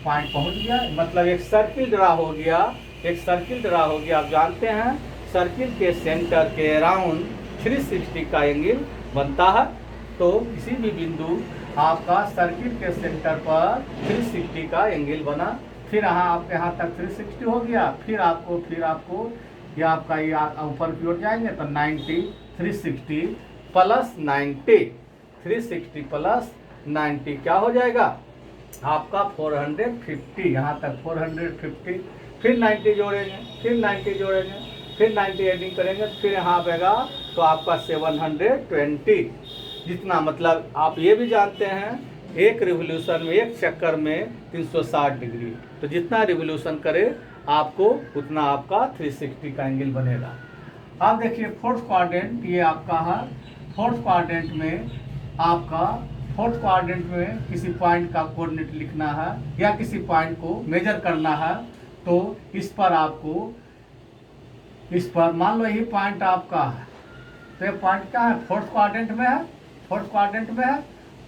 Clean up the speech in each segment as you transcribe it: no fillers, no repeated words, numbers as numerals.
Point पहुंच गया, मतलब एक सर्किल ड्रा हो गया, एक सर्किल ड्रा हो गया। आप जानते हैं सर्किल के सेंटर के अराउंड 360 का एंगल बनता है। तो किसी भी बिंदु आपका सर्किल के सेंटर पर 360 का एंगल बना, फिर आप यहाँ तक 360 हो गया, फिर आपको ये आपका ये ऊपर की ओर जाएंगे तो 90, 360 प्लस 90, 360 प्लस 90 क्या हो जाएगा आपका 450। यहाँ तक 450, फिर 90 जोड़ेंगे, फिर 90 जोड़ेंगे, फिर 90 एडिंग करेंगे, फिर यहाँ आएगा तो आपका 720। जितना, मतलब आप ये भी जानते हैं एक रिवोल्यूशन में, एक चक्कर में 360 डिग्री, तो जितना रिवोल्यूशन करे आपको उतना आपका 360 का एंगल बनेगा। अब देखिए फोर्थ क्वाड्रेंट ये आपका है। फोर्थ क्वाड्रेंट में आपका, फोर्थ क्वाड्रेंट में किसी पॉइंट का कोऑर्डिनेट लिखना है या किसी पॉइंट को मेजर करना है, तो इस पर आपको, इस पर मान लो यही पॉइंट आपका है, तो ये पॉइंट क्या है, फोर्थ क्वाड्रेंट में है, फोर्थ क्वाड्रेंट में है,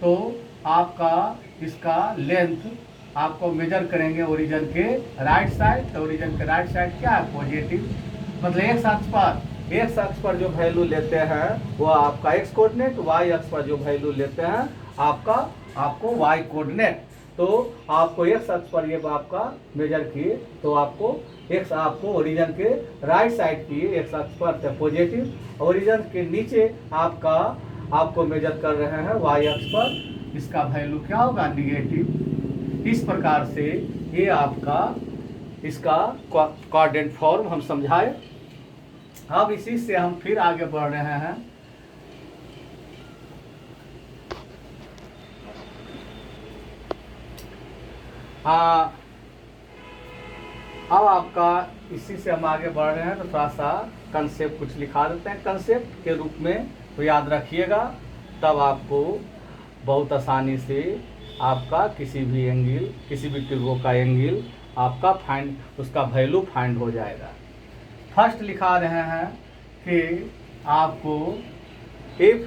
तो आपका इसका लेंथ आपको मेजर करेंगे ओरिजिन के राइट साइड, तो ओरिजिन के राइट साइड क्या है, पॉजिटिव, मतलब एक्स अक्ष पर जो वैल्यू लेते हैं वो आपका एक्स कोऑर्डिनेट, वाई अक्ष पर जो वैल्यू लेते हैं आपको वाई कोऑर्डिनेट। तो आपको एक्स अक्ष पर ये आपका मेजर किए तो आपको एक्स, आपको ओरिजिन के राइट साइड की एक्स अक्ष पर पॉजिटिव, ओरिजिन के नीचे आपको मेजर कर रहे हैं वाई अक्ष पर, इसका वैल्यू क्या होगा, निगेटिव। इस प्रकार से ये आपका इसका कोऑर्डिनेट फॉर्म हम समझाए। अब इसी से हम फिर आगे बढ़ रहे हैं। अब आपका इसी से हम आगे बढ़ रहे हैं, तो थोड़ा सा कंसेप्ट कुछ लिखा देते हैं कंसेप्ट के रूप में, तो याद रखिएगा, तब आपको बहुत आसानी से आपका किसी भी एंगल, किसी भी ट्रिगो का एंगल आपका फाइंड, उसका वैल्यू फाइंड हो जाएगा। फर्स्ट लिखा रहे हैं कि आपको इफ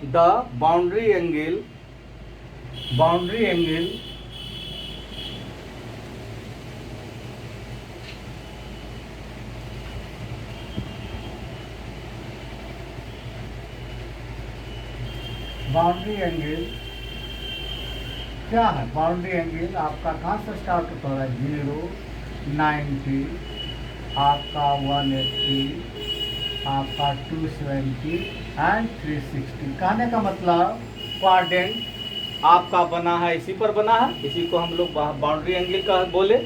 द बाउंड्री एंगल क्या है, बाउंड्री एंगल आपका कहाँ से स्टार्ट होता है, 0, 90, आपका 180, आपका 270 एंड 360। कहने का मतलब क्वाड्रेंट आपका बना है, इसी पर बना है, इसी को हम लोग बाउंड्री एंगल का बोले।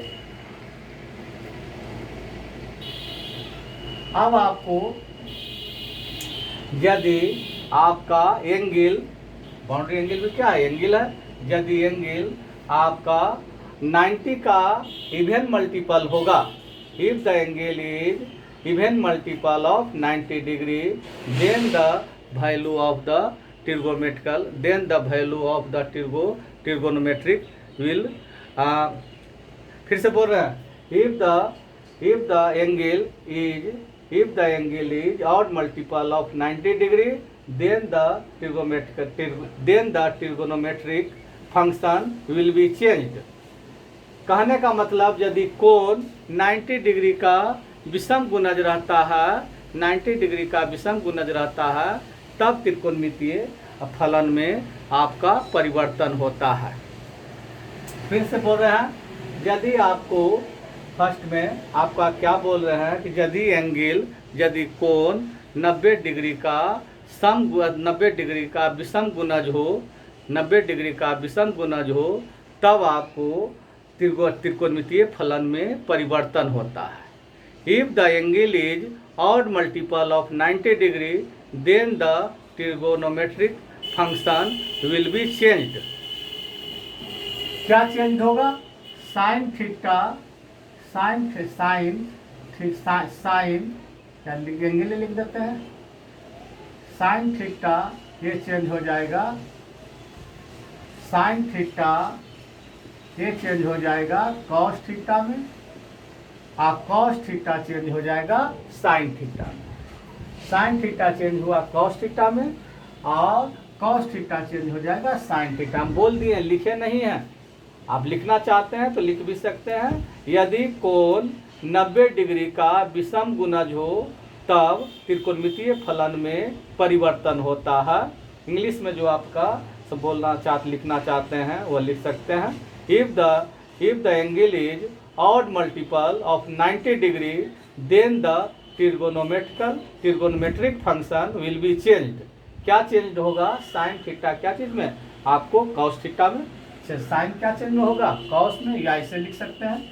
अब आपको यदि आपका एंगल, बाउंड्री एंगल भी क्या है, एंगल है, यदि एंगल आपका 90 का इवन मल्टीपल होगा, if the angle is even multiple of 90 degree, then the value of the trigonometrical, then the value of the trigonometric will, फिर से बोल रहे हैं, if the angle is odd multiple of 90 degree, then the trigonometric function will be changed। कहने का मतलब यदि कोण 90 डिग्री का विषम गुणज रहता है, 90 डिग्री का विषम गुणज रहता है, तब त्रिकोणमितीय फलन में आपका परिवर्तन होता है। फिर से बोल रहे हैं, यदि आपको फर्स्ट में आपका क्या बोल रहे हैं कि यदि कोण 90 डिग्री का 90 डिग्री का विषम गुणज हो, 90 डिग्री का विषम गुणज हो, तब आपको त्रिकोणमितीय फलन में परिवर्तन होता है। If the angle is odd multiple of 90 degree, then the trigonometric function will be changed. क्या चेंज होगा, साइन थीटा, साइन क्या एंगल लिख देते हैं, साइन थीटा ये चेंज हो जाएगा, साइन थीटा ये चेंज हो जाएगा कॉस थीटा में, आप कॉस थीटा चेंज हो जाएगा साइन थीटा में, साइन थीटा चेंज हुआ कॉस थीटा में, और कॉस थीटा चेंज हो जाएगा साइन थीटा। हम बोल दिए, लिखे नहीं है, आप लिखना चाहते हैं तो लिख भी सकते हैं। यदि कोण 90 डिग्री का विषम गुणज हो तब त्रिकोणमितीय फलन में परिवर्तन होता है। इंग्लिश में जो आपका सब लिखना चाहते हैं वो लिख सकते हैं। If the angle is odd multiple of 90 degree then the trigonometric function will be changed. क्या चेंज होगा? साइन थीटा क्या चीज में? आपको कॉस थीटा में। साइन क्या चेंज में होगा? कॉस में, या इसे लिख सकते हैं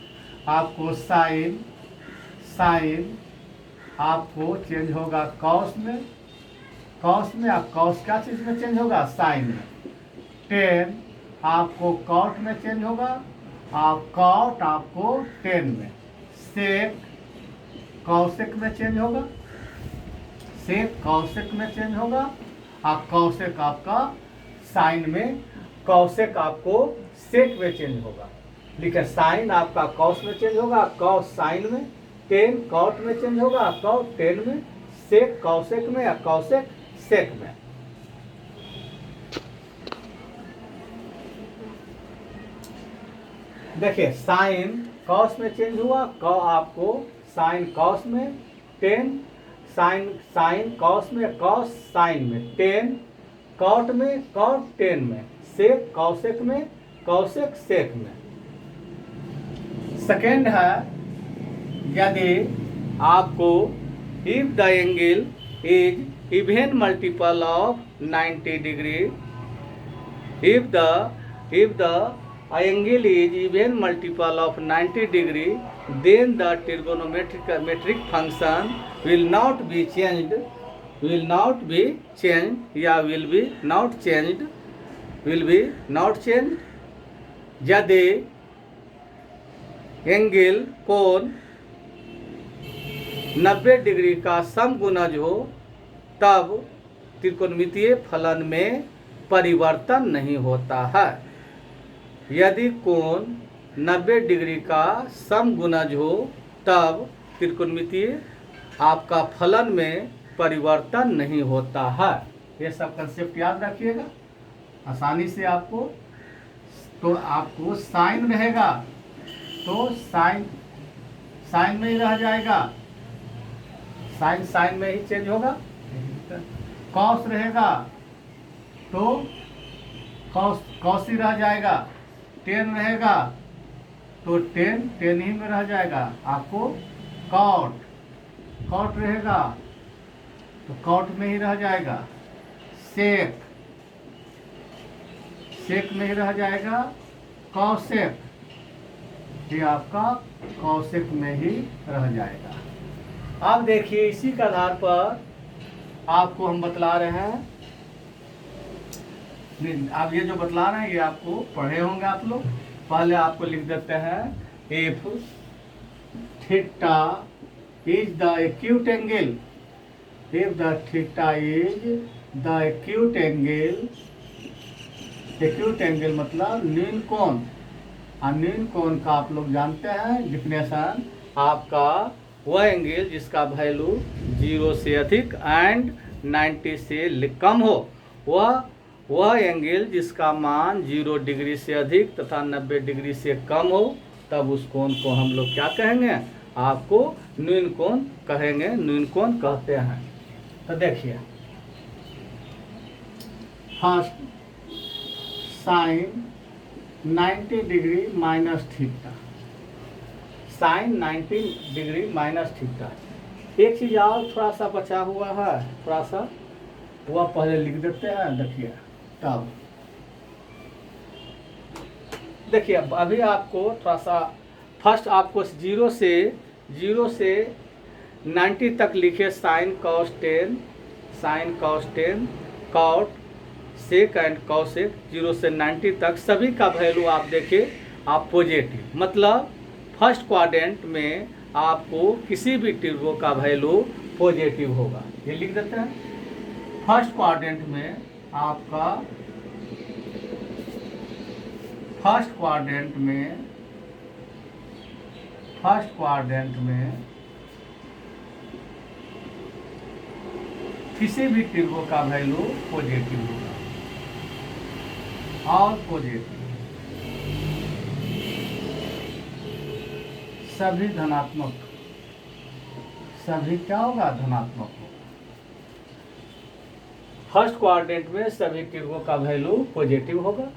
आपको साइन आपको चेंज होगा कॉस में। आप कॉस क्या चीज में चेंज होगा? साइन में। टेन आपको कॉट में चेंज होगा, आप कॉट आपको टेन में। सेक कॉसेक में चेंज होगा, सेक कॉसेक में चेंज होगा, आप कॉसेक आपका साइन में, कॉसेक आपको सेक में चेंज होगा। लिखे साइन आपका कॉस में चेंज होगा, कॉस साइन में। टेन कॉट में चेंज होगा, कॉट टेन में। सेक कॉसेक में या कॉसेक सेक में। देखिए साइन कॉस में चेंज हुआ, आपको साइन कॉस में। टेन साइन कॉस में, कॉस साइन में। टेन कॉट में, कॉट टेन में। सेक कॉसेक में, कॉसेक सेक में। सेकेंड है, यदि आपको if the angle is even multiple of 90 degree, if the angle is even multiple of 90 degree, then the trigonometric function will not be changed, या will be not changed यदि angle कोण 90 degree का समगुणज हो तब त्रिकोणमितीय फलन में परिवर्तन नहीं होता है। यदि कोण 90 डिग्री का समगुणज हो तब त्रिकोणमितीय आपका फलन में परिवर्तन नहीं होता है। ये सब कंसेप्ट याद रखिएगा आसानी से आपको। तो आपको साइन रहेगा तो साइन में ही रह जाएगा, साइन में ही चेंज होगा। कॉस रहेगा तो कॉस ही रह जाएगा। टेन रहेगा तो टेन ही में रह जाएगा। आपको कॉट रहेगा तो कॉट में ही रह जाएगा। सेक में ही रह जाएगा। कॉसेक ये आपका कॉसेक में ही रह जाएगा। अब देखिए इसी के आधार पर आपको हम बतला रहे हैं। आप ये जो बतला रहे हैं ये आपको पढ़े होंगे आप लोग। पहले आपको लिख देते हैं if theta is the acute angle, if the theta is the acute angle मतलब न्यून कोण। न्यून कोण का आप लोग जानते हैं डिफिनेशन, आपका वह एंगल जिसका वैल्यू 0 से अधिक एंड 90 से कम हो, वह एंगल जिसका मान 0 डिग्री से अधिक तथा 90 डिग्री से कम हो, तब उस कोण को हम लोग क्या कहेंगे? आपको न्यून कोण कहेंगे, न्यून कोण कहते हैं। तो देखिए first sine 90 degree minus theta, sine 90 degree minus theta. एक चीज और थोड़ा सा बचा हुआ है, थोड़ा सा वह पहले लिख देते हैं। देखिए तब देखिए अभी आपको थोड़ा सा फर्स्ट आपको 0 से 90 तक लिखे sine cos 10 cot sec and cosec. 0 से 90 तक सभी का वैल्यू आप देखिए आप पॉजिटिव, मतलब फर्स्ट क्वाड्रेंट में आपको किसी भी ट्रिगो का वैल्यू पॉजिटिव होगा। ये लिख देते हैं। फर्स्ट क्वाड्रेंट में आपका फर्स्ट क्वाड्रेंट में किसी भी ट्रिगो का वैल्यू पॉजिटिव होगा और पॉजिटिव। सभी धनात्मक, सभी क्या होगा, धनात्मक होगा। फर्स्ट क्वाड्रेंट में सभी तिर्गों का वैल्यू पॉजिटिव होगा।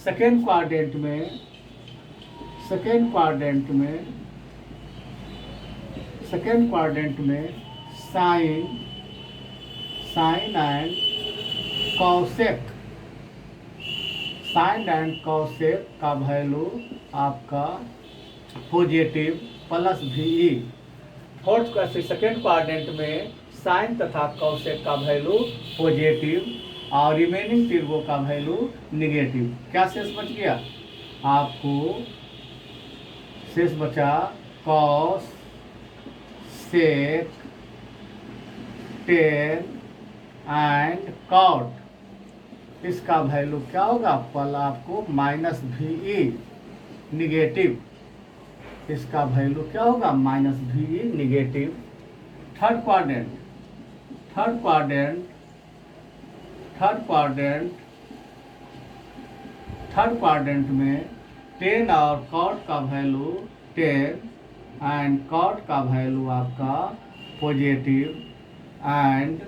सेकेंड क्वाड्रेंट में साइन एंड कॉसेक का वैल्यू आपका positive plus VE। Fourth second quadrant में साइन तथा कॉसेक का वैल्यू पॉजिटिव और रिमेनिंग तिर्गों का वैल्यू निगेटिव। क्या शेष बच गया आपको, शेष बचा cos sec tan and cot. इसका वैल्यू क्या होगा, पल आपको माइनस VE निगेटिव। इसका वैल्यू क्या होगा, minus VE negative. Third quadrant में 10 और कॉट का वैल्यू 10 एंड कॉट का वैल्यू आपका पॉजिटिव एंड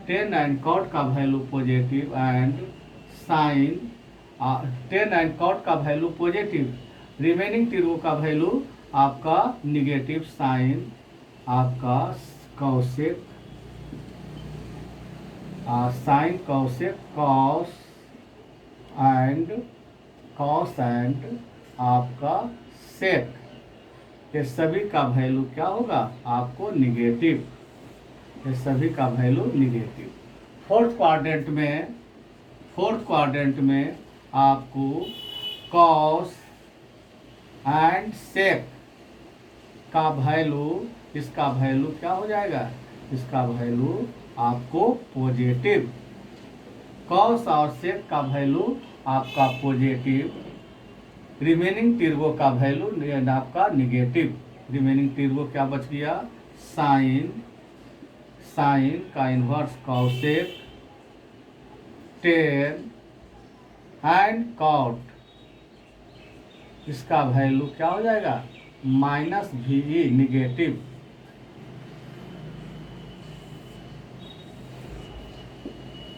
10 एंड कॉट का value positive and sine 10 and cot का वैल्यू पॉजिटिव, रिमेनिंग तिर्गों का वैल्यू आपका निगेटिव साइन आपका cosec sine cosec cos and आपका सेक, ये सभी का वैल्यू क्या होगा आपको निगेटिव, ये सभी का वैल्यू निगेटिव। फोर्थ क्वाड्रेंट में आपको कॉस एंड सेक का वैल्यू, इसका वैल्यू क्या हो जाएगा, इसका वैल्यू आपको पॉजिटिव। कॉस और सेक का वैल्यू आपका पॉजिटिव, रिमेनिंग तिर्गों का वैल्यू आपका निगेटिव। रिमेनिंग तिर्गों क्या बच गया, साइन का inverse cosec tan and cot, इसका वैल्यू क्या हो जाएगा माइनस VE निगेटिव।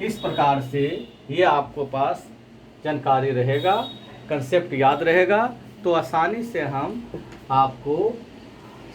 इस प्रकार से ये आपको पास जानकारी रहेगा, कंसेप्ट याद रहेगा, तो आसानी से हम आपको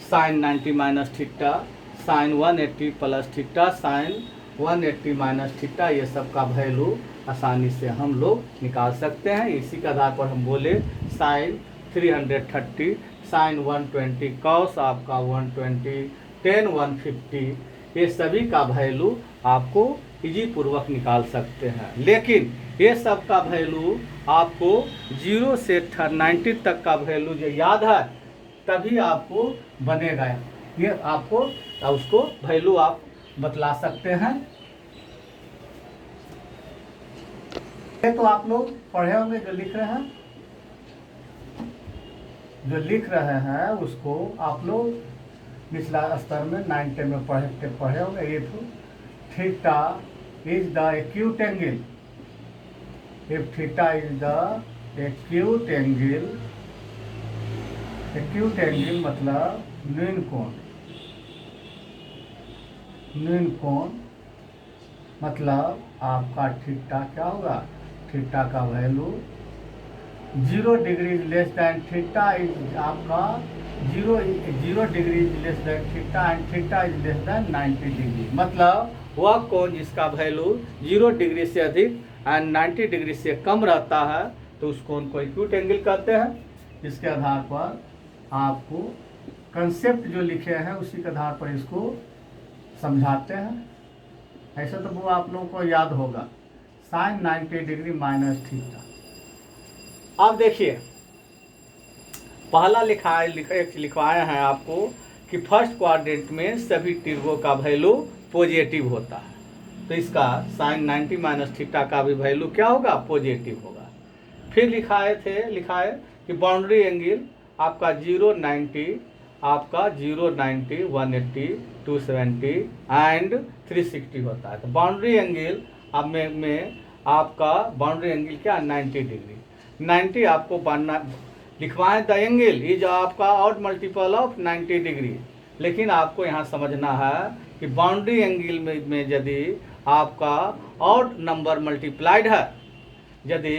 sine 90 minus theta, sine 180 plus theta, sine 180 minus theta, ये सब का वैल्यू आसानी से हम लोग निकाल सकते हैं। इसी के आधार पर हम बोले साइन 330, साइन 120, कॉस आपका 120, टेन 150, ये सभी का वैल्यू आपको इजी पूर्वक निकाल सकते हैं। लेकिन ये सब का वैल्यू आपको 0 से 90 तक का वैल्यू जो याद है तभी आपको बनेगा, ये आपको उसको वैल्यू आप बतला सकते हैं। ये तो आप लोग पढ़े होंगे, जो लिख रहे हैं उसको आप लोग निचला स्तर में 9 में पढ़े होंगे। ये तो theta is the acute angle, if theta is the acute angle मतलब न्यून कोण मतलब आपका थीटा क्या होगा, थीटा का value 0 degree less than theta is आपका 0 degree is less than theta and theta is less than 90 degree. मतलब वह कोण जिसका वैल्यू 0 डिग्री से अधिक एंड 90 डिग्री से कम रहता है तो उस कोण को एक्यूट एंगल कहते हैं। इसके आधार पर आपको कंसेप्ट जो लिखे हैं उसी के आधार पर इसको समझाते हैं। ऐसा तो वो आप लोगों को याद होगा, साइन 90 डिग्री माइनस थीटा। अब देखिए पहला लिखवाए हैं आपको कि फर्स्ट क्वाड्रेंट में सभी तिर्गों का वैल्यू पॉजिटिव होता है, तो इसका साइन 90 माइनस थीटा का भी वैल्यू क्या होगा, पॉजिटिव होगा। फिर लिखा है कि बाउंड्री एंगल आपका 0 90 आपका 0 90 180 270 एंड 360 होता है। तो बाउंड्री एंगल अब में आपका बाउंड्री एंगल क्या 90 डिग्री, 90 आपको बनना लिखवाएं द एंगल इज आपका ऑड मल्टीपल ऑफ 90 डिग्री। लेकिन आपको यहाँ समझना है कि बाउंड्री एंगल में यदि आपका ऑड नंबर मल्टीप्लाइड है, यदि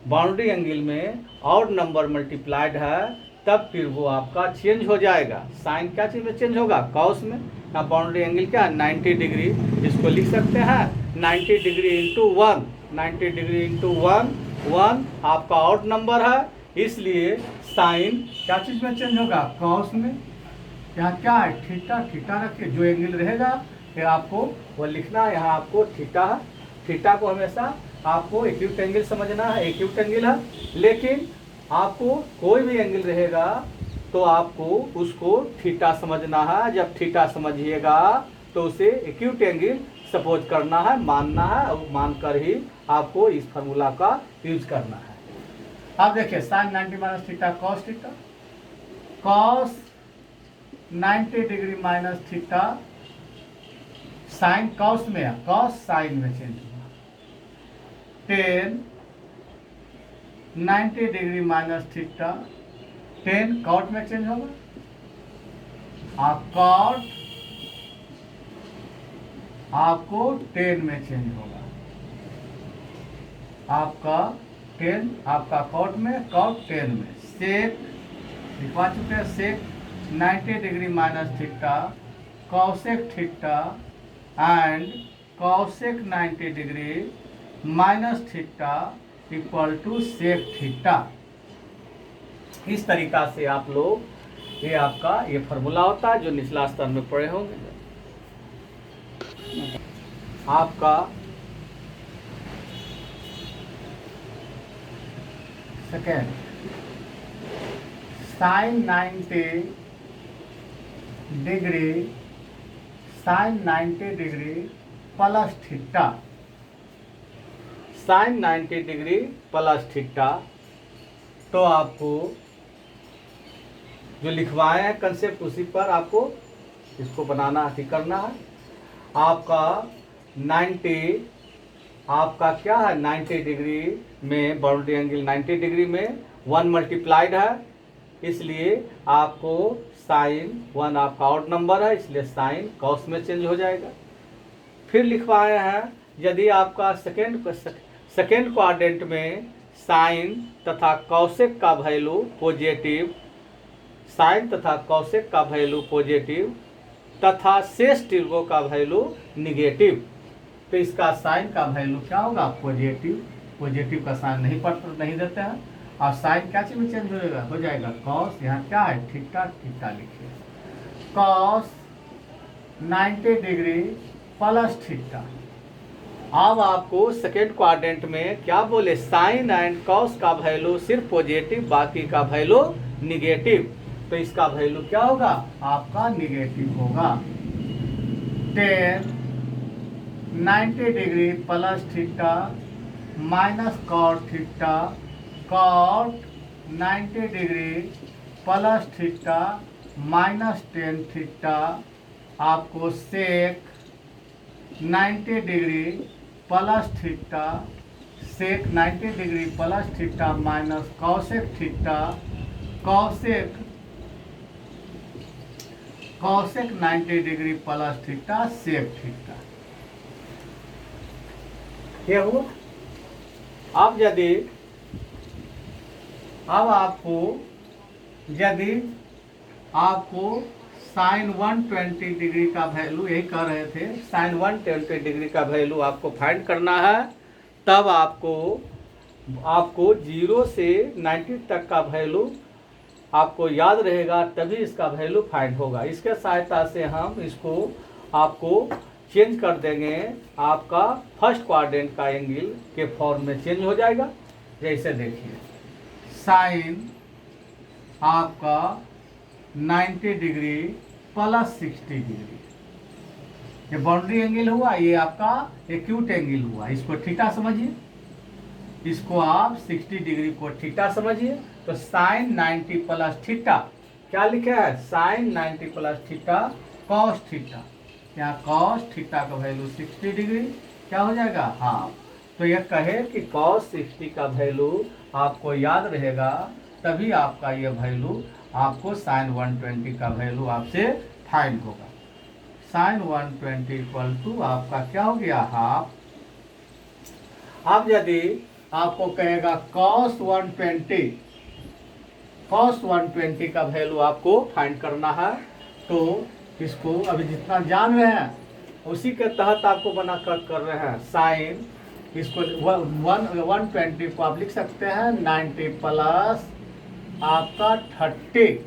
बाउंड्री एंगल में ऑड नंबर मल्टीप्लाइड है, तब फिर वो आपका चेंज हो जाएगा। साइन क्या चीज़ में चेंज होगा? कॉस में। यहाँ बाउंड्री एंगल क्या है? 90 डिग्री। इसको लिख सकते हैं 90 डिग्री इंटू 1, 90 डिग्री इंटू 1, 1 आपका ऑड नंबर है, इसलिए साइन क्या चीज़ में चेंज होगा? कॉस में। यहाँ क्या है? थीटा। थीटा रखिए, जो एंगल रहेगा फिर आपको वो लिखना है। यहाँ आपको थीटा है, थीटा को हमेशा आपको एक्यूट एंगल समझना है, एक्यूट एंगल है। लेकिन आपको कोई भी एंगल रहेगा तो आपको उसको थीटा समझना है। जब थीटा समझिएगा तो उसे एक्यूट एंगल सपोज करना है, मानना है, और मानकर ही आपको इस फार्मूला का यूज करना है। अब देखिए sine 90 minus theta cos theta, cos 90 degree minus theta, sine cos में है, कॉस साइन में चेंज हुआ, 10 90 डिग्री माइनस थीटा, 10 कॉट में चेंज होगा, आप कॉट आपको 10 में चेंज होगा, आपका 10 आपका कॉट में, कॉट 10 में, सेक लिखवा चुके हैं, sec 90 degree minus theta, cosec theta and cosec 90 degree minus theta equal to sec theta. इस तरीका से आप लोग ये आपका ये फार्मूला होता है जो निचला स्तर में पढ़े होंगे। आपका second sine 90 degree, sine 90 degree plus theta, sine 90 degree plus theta. तो आपको जो लिखवाए हैं कंसेप्ट उसी पर आपको इसको बनाना ठीक करना है। आपका 90 आपका क्या है? 90 डिग्री में बाउंड्री एंगल 90 डिग्री में 1 मल्टीप्लाइड है, इसलिए आपको साइन 1 आपका ऑड नंबर है, इसलिए साइन कॉस में चेंज हो जाएगा। फिर लिखवाए हैं यदि आपका सेकेंड क्वाड्रेंट में साइन तथा कॉसेक का वैल्यू पॉजिटिव, साइन तथा कॉसेक का वैल्यू पॉजिटिव तथा शेष तिर्गों का वैल्यू निगेटिव, तो इसका साइन का वैल्यू क्या होगा? पॉजिटिव। पॉजिटिव का साइन नहीं देते हैं, और साइन क्या चीज में चेंज हो जाएगा? कॉस। यहाँ क्या है? थीटा। थीटा लिखिए, कॉस 90 डिग्री प्लस थीटा। अब आपको सेकेंड क्वाड्रेंट में क्या बोले? साइन एंड कॉस का वैल्यू सिर्फ पॉजिटिव, बाकी का वैल्यू निगेटिव, तो इसका वैल्यू क्या होगा? आपका निगेटिव होगा। 10 90 degree plus theta minus cot theta, cot 90 degree plus theta minus 10 theta, आपको sec 90 degree plus theta, sec 90 degree plus theta minus cosec theta, cosec 90 degree plus theta sec theta. ये हुआ। अब आपको यदि आपको साइन 120 डिग्री का value, यही कर रहे थे, साइन 120 डिग्री का वैल्यू आपको फाइंड करना है, तब आपको 0 से 90 तक का वैल्यू आपको याद रहेगा, तभी इसका वैल्यू फाइंड होगा। इसके सहायता से हम इसको आपको चेंज कर देंगे, आपका फर्स्ट क्वाड्रेंट का एंगल के फॉर्म में चेंज हो जाएगा। जैसे देखिए साइन आपका 90 डिग्री प्लस 60 डिग्री, ये बाउंड्री एंगल हुआ, ये आपका एक्यूट एंगल हुआ। इसको थीटा समझिए, इसको आप 60 डिग्री को थीटा समझिए। तो साइन 90 प्लस थीटा क्या लिखा है? Sine 90 plus theta cos theta. यहाँ कॉस थीटा का वैल्यू 60 डिग्री क्या हो जाएगा? हाफ। तो यह कहे कि कॉस 60 का वैल्यू आपको याद रहेगा तभी आपका ये वैल्यू आपको साइन 120 का वैल्यू आपसे फाइंड होगा। साइन 120 इक्वल टू आपका क्या हो गया, हाफ। अब यदि आपको कहेगा cos 120 का वैल्यू आपको फाइंड करना है, तो इसको अभी जितना जान रहे हैं उसी के तहत आपको बना कर रहे हैं। साइन इसको 120 को आप लिख सकते हैं 90 प्लस आपका 30,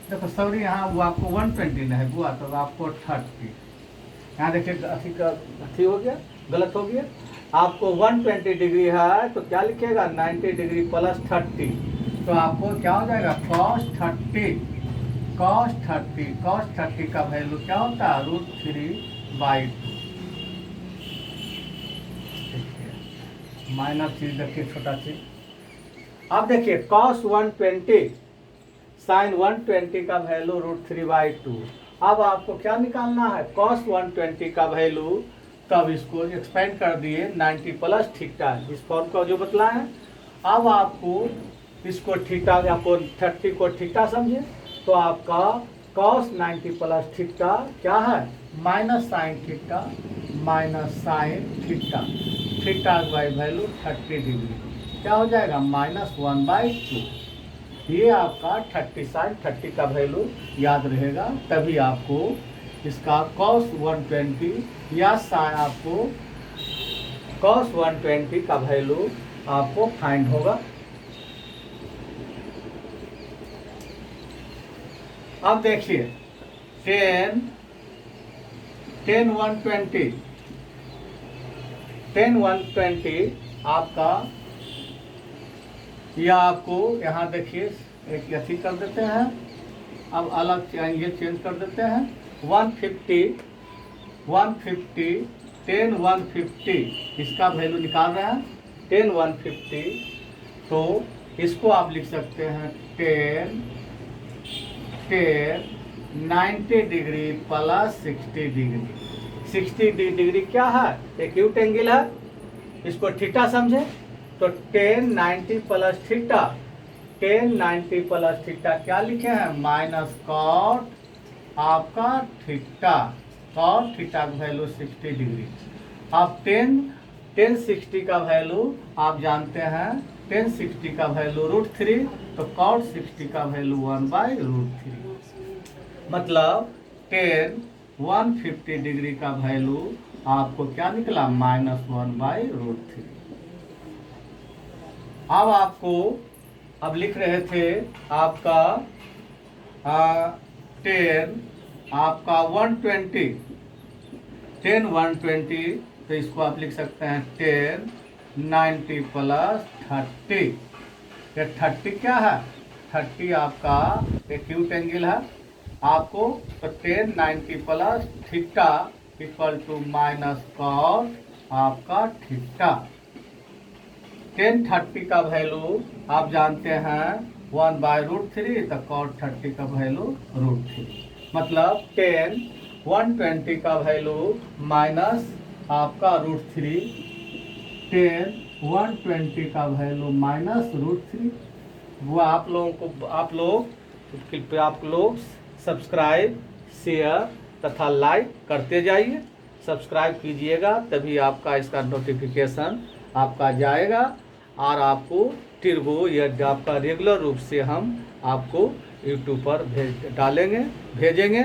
देखो सॉरी यहाँ वो आपको 120 नहीं हुआ तो आपको 30, यहाँ देखिए अथी हो गया, गलत हो गया। आपको 120 डिग्री है तो क्या लिखेगा 90 डिग्री प्लस 30, तो आपको क्या हो जाएगा cos 30 का वैल्यू क्या होता है √3/2। माइनर चीज देखिए, छोटा चीज। अब देखिए cos 120 साइन 120 का वैल्यू √3/2। अब आपको क्या निकालना है cos 120 का वैल्यू, तब इसको एक्सपेंड कर दिए 90 प्लस थीटा, इस फॉर्म का जो बतलाए हैं। अब आपको इसको थीटा, आपको 30 को थीटा समझे, तो आपका cos 90 प्लस थीटा क्या है minus sine theta, theta by value 30 degree क्या हो जाएगा -1/2। ये आपका 30 साइन 30 का वैल्यू याद रहेगा, तभी आपको इसका cos 120 या साइन आपको cos 120 का वैल्यू आपको फाइंड होगा। अब देखिए 10 120 आपका, या आपको यहाँ देखिए एक अथी कर देते हैं, अब अलग ये चेंज कर देते हैं 150 10 150 इसका वैल्यू निकाल रहे हैं 10 150, तो इसको आप लिख सकते हैं 10 90 डिग्री प्लस 60 डिग्री। 60 डिग्री क्या है, एक्यूट एंगल है, इसको थीटा समझे, तो 10 90 प्लस थीटा, 10 90 प्लस थीटा क्या लिखे हैं माइनस कॉट आपका थीटा, कॉट थीटा का वैल्यू 60 डिग्री। अब 10 60 का वैल्यू आप जानते हैं, 10 60 का वैल्यू √3, तो कॉट 60 का वैल्यू 1/√3, मतलब 10 150 डिग्री का वैल्यू आपको क्या निकला -1/√3। अब आपको अब लिख रहे थे आपका 10 आपका 120 10 120, तो इसको आप लिख सकते हैं 10 90 प्लस 30। ये 30 क्या है, 30 आपका एक्यूट एंगल है आपको, तो 10 90 plus theta equal to minus cot आपका थीटा। 10 30 का वैल्यू आप जानते हैं 1/√3, तो कॉट 30 का वैल्यू √3, मतलब 10 120 का वैल्यू माइनस आपका √3, 10 120 का वैल्यू माइनस √3। वो आप लोग सब्सक्राइब शेयर तथा लाइक करते जाइए, सब्सक्राइब कीजिएगा, तभी आपका इसका नोटिफिकेशन आपका जाएगा और आपको टिर्बो या आपका रेगुलर रूप से हम आपको यूट्यूब पर भेजेंगे,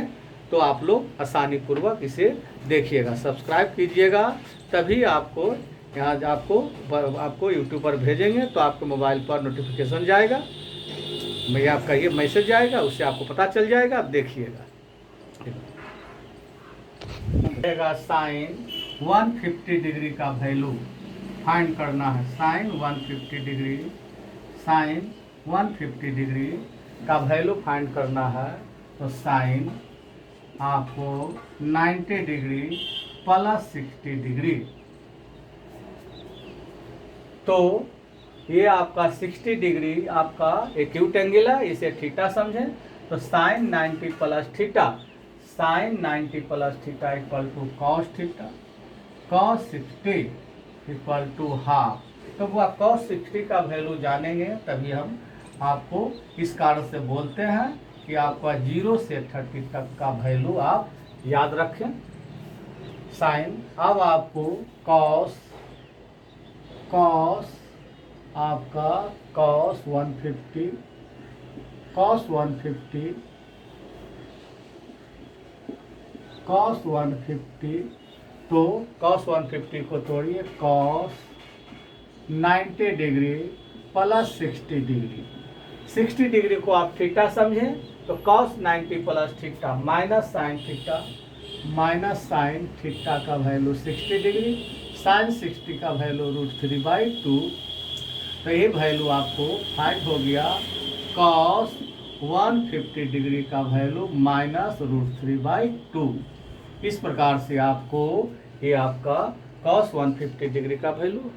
तो आप लोग आसानी पूर्वक इसे देखिएगा, सब्सक्राइब कीजिएगा, तभी आपको यहाँ आपको यूट्यूब पर भेजेंगे तो आपके मोबाइल पर नोटिफिकेशन जाएगा, मैं आपका ये मैसेज आएगा, उससे आपको पता चल जाएगा, आप देखिएगा। साइन 150 डिग्री का वैल्यू फाइंड करना है, साइन 150 डिग्री का वैल्यू फाइंड करना है, तो साइन आपको 90 डिग्री प्लस 60 डिग्री, तो ये आपका 60 डिग्री आपका एक्यूट एंगल है, इसे थीटा समझें, तो sine 90 plus theta, sine 90 plus theta equal to cos theta, cos 60 equal to half. तो वो आप cos 60 का वैल्यू जानेंगे तभी हम आपको इस कारण से बोलते हैं कि आपका 0 से 30 तक का वैल्यू आप याद रखें। साइन अब आपको cos आपका cos 150 cos 150 तो cos 150 को तोड़िए, cos 90 degree plus 60 degree. 60 degree को आप थीटा समझें तो cos 90 plus theta minus sine theta का वैल्यू 60 डिग्री, साइन 60 का वैल्यू √3/2। तो ये वैल्यू आपको फाइंड हो गया cos 150 डिग्री का वैल्यू माइनस √3/2। इस प्रकार से आपको ये आपका cos 150 डिग्री का वैल्यू